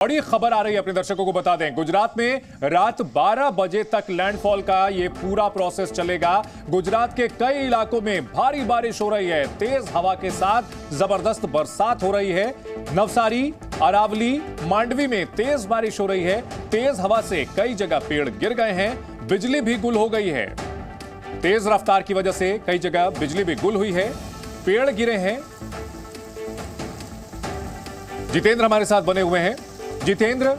बड़ी खबर आ रही है, अपने दर्शकों को बता दें। गुजरात में रात 12 बजे तक लैंडफॉल का ये पूरा प्रोसेस चलेगा। गुजरात के कई इलाकों में भारी बारिश हो रही है, तेज हवा के साथ जबरदस्त बरसात हो रही है। नवसारी, अरावली, मांडवी में तेज बारिश हो रही है। तेज हवा से कई जगह पेड़ गिर गए हैं, बिजली भी गुल हो गई है। तेज रफ्तार की वजह से कई जगह बिजली भी गुल हुई है, पेड़ गिरे हैं। जितेंद्र हमारे साथ बने हुए हैं। जितेंद्र,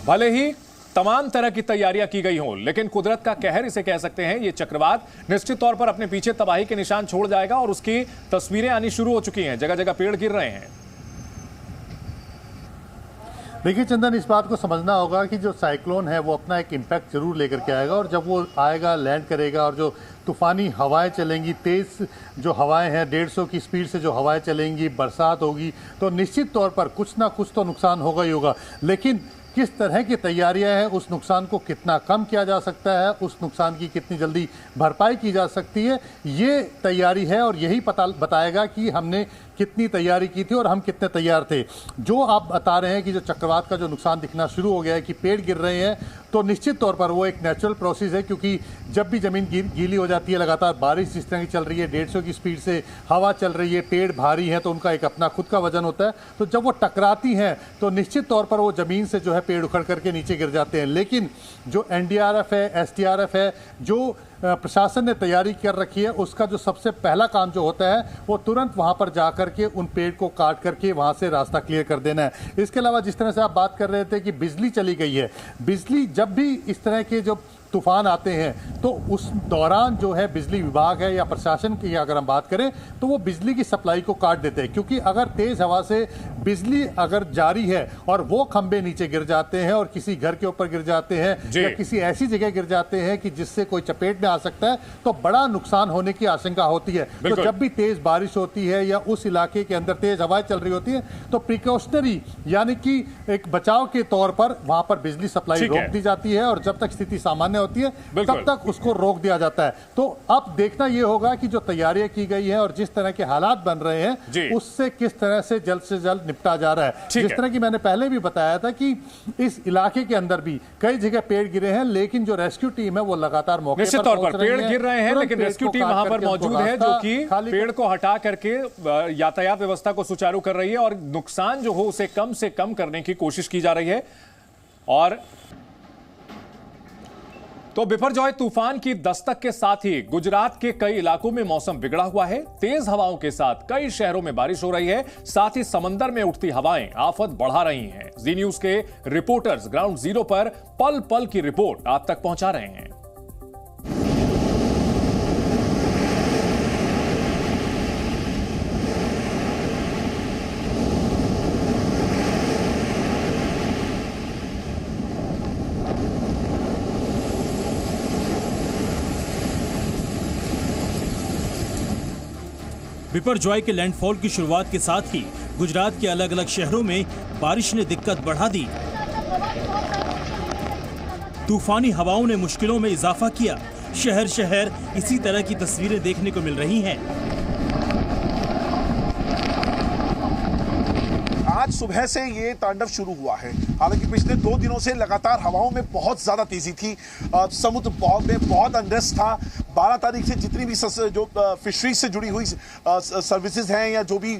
भले ही तमाम तरह की तैयारियां की गई हों, लेकिन कुदरत का कहर इसे कह सकते हैं। ये चक्रवात निश्चित तौर पर अपने पीछे तबाही के निशान छोड़ जाएगा और उसकी तस्वीरें आनी शुरू हो चुकी हैं। जगह जगह पेड़ गिर रहे हैं। देखिए चंदन, इस बात को समझना होगा कि जो साइक्लोन है वो अपना एक इम्पैक्ट जरूर लेकर के आएगा, और जब वो आएगा, लैंड करेगा और जो तूफ़ानी हवाएं चलेंगी, तेज़ जो हवाएं हैं 150 की स्पीड से जो हवाएं चलेंगी, बरसात होगी, तो निश्चित तौर पर कुछ ना कुछ तो नुकसान होगा ही होगा। लेकिन किस तरह की तैयारियां हैं, उस नुकसान को कितना कम किया जा सकता है, उस नुकसान की कितनी जल्दी भरपाई की जा सकती है, ये तैयारी है और यही बताएगा कि हमने कितनी तैयारी की थी और हम कितने तैयार थे। जो आप बता रहे हैं कि जो चक्रवात का जो नुकसान दिखना शुरू हो गया है, कि पेड़ गिर रहे हैं, तो निश्चित तौर पर वो एक नेचुरल प्रोसेस है, क्योंकि जब भी ज़मीन गीली हो जाती है, लगातार बारिश जिस तरह की चल रही है, 150 की स्पीड से हवा चल रही है, पेड़ भारी हैं, तो उनका एक अपना खुद का वजन होता है। तो जब वो टकराती हैं तो निश्चित तौर पर वो ज़मीन से जो है पेड़ उखड़ करके नीचे गिर जाते हैं। लेकिन जो NDRF है, SDRF है, जो प्रशासन ने तैयारी कर रखी है, उसका जो सबसे पहला काम जो होता है वो तुरंत वहां पर जा करके उन पेड़ को काट करके वहां से रास्ता क्लियर कर देना है। इसके अलावा जिस तरह से आप बात कर रहे थे कि बिजली चली गई है, बिजली जब भी इस तरह के जो तूफान आते हैं तो उस दौरान जो है बिजली विभाग है या प्रशासन की अगर हम बात करें तो वो बिजली की सप्लाई को काट देते हैं, क्योंकि अगर तेज हवा से बिजली अगर जारी है और वो खंबे नीचे गिर जाते हैं और किसी घर के ऊपर गिर जाते हैं या किसी ऐसी जगह गिर जाते हैं कि जिससे कोई चपेट में आ सकता है, तो बड़ा नुकसान होने की आशंका होती है। तो जब भी तेज बारिश होती है या उस इलाके के अंदर तेज हवाएं चल रही होती है, तो प्रिकॉशनरी यानी कि एक बचाव के तौर पर वहां पर बिजली सप्लाई रोक दी जाती है, और जब तक स्थिति सामान्य होती है तब तक उसको रोक दिया जाता है। तो अब देखना यह होगा कि जो तैयारियां की गई हैं और जिस तरह के हालात बन रहे हैं उससे किस तरह से जल्द निपटा जा रहा है। जिस तरह की मैंने पहले भी बताया था कि इस इलाके के अंदर भी कई जगह पेड़ गिरे हैं, लेकिन जो रेस्क्यू टीम है वो लगातार मौके पर तौर पर पेड़ गिर रहे हैं, लेकिन रेस्क्यू टीम वहां पर मौजूद है जो कि पेड़ को हटा करके यातायात व्यवस्था को सुचारू कर रही है और नुकसान जो हो उसे कम से कम करने की कोशिश की जा रही है। और तो बिपरजॉय तूफान की दस्तक के साथ ही गुजरात के कई इलाकों में मौसम बिगड़ा हुआ है। तेज हवाओं के साथ कई शहरों में बारिश हो रही है, साथ ही समंदर में उठती हवाएं आफत बढ़ा रही हैं। जी न्यूज के रिपोर्टर्स ग्राउंड जीरो पर पल पल की रिपोर्ट आप तक पहुंचा रहे हैं। बिपरजॉय के लैंडफॉल की शुरुआत के साथ ही गुजरात के अलग अलग शहरों में बारिश ने दिक्कत बढ़ा दी। तूफानी हवाओं ने मुश्किलों में इजाफा किया। शहर शहर इसी तरह की तस्वीरें देखने को मिल रही हैं। आज सुबह से ये तांडव शुरू हुआ है। हालांकि पिछले 2 दिनों से लगातार हवाओं में बहुत ज्यादा तेजी थी, समुद्र में बहुत अनरेस्ट था। 12 तारीख से जितनी भी जो फिशरीज से जुड़ी हुई सर्विसेज हैं या जो भी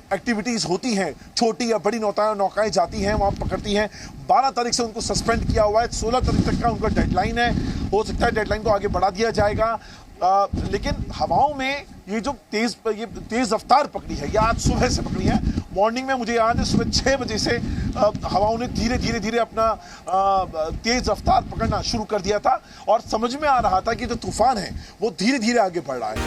एक्टिविटीज होती हैं, छोटी या बड़ी नौकाएं जाती हैं वहां पकड़ती हैं, 12 तारीख से उनको सस्पेंड किया हुआ है। 16 तारीख तक का उनका डेडलाइन है। हो सकता है डेडलाइन को आगे बढ़ा दिया जाएगा। लेकिन हवाओं में ये जो तेज रफ्तार पकड़ी है, ये आज सुबह से पकड़ी है। मॉर्निंग में मुझे याद है सुबह 6 बजे से हवाओं ने धीरे धीरे अपना तेज रफ्तार पकड़ना शुरू कर दिया था और समझ में आ रहा था कि जो तूफान है वो धीरे धीरे आगे बढ़ रहा है।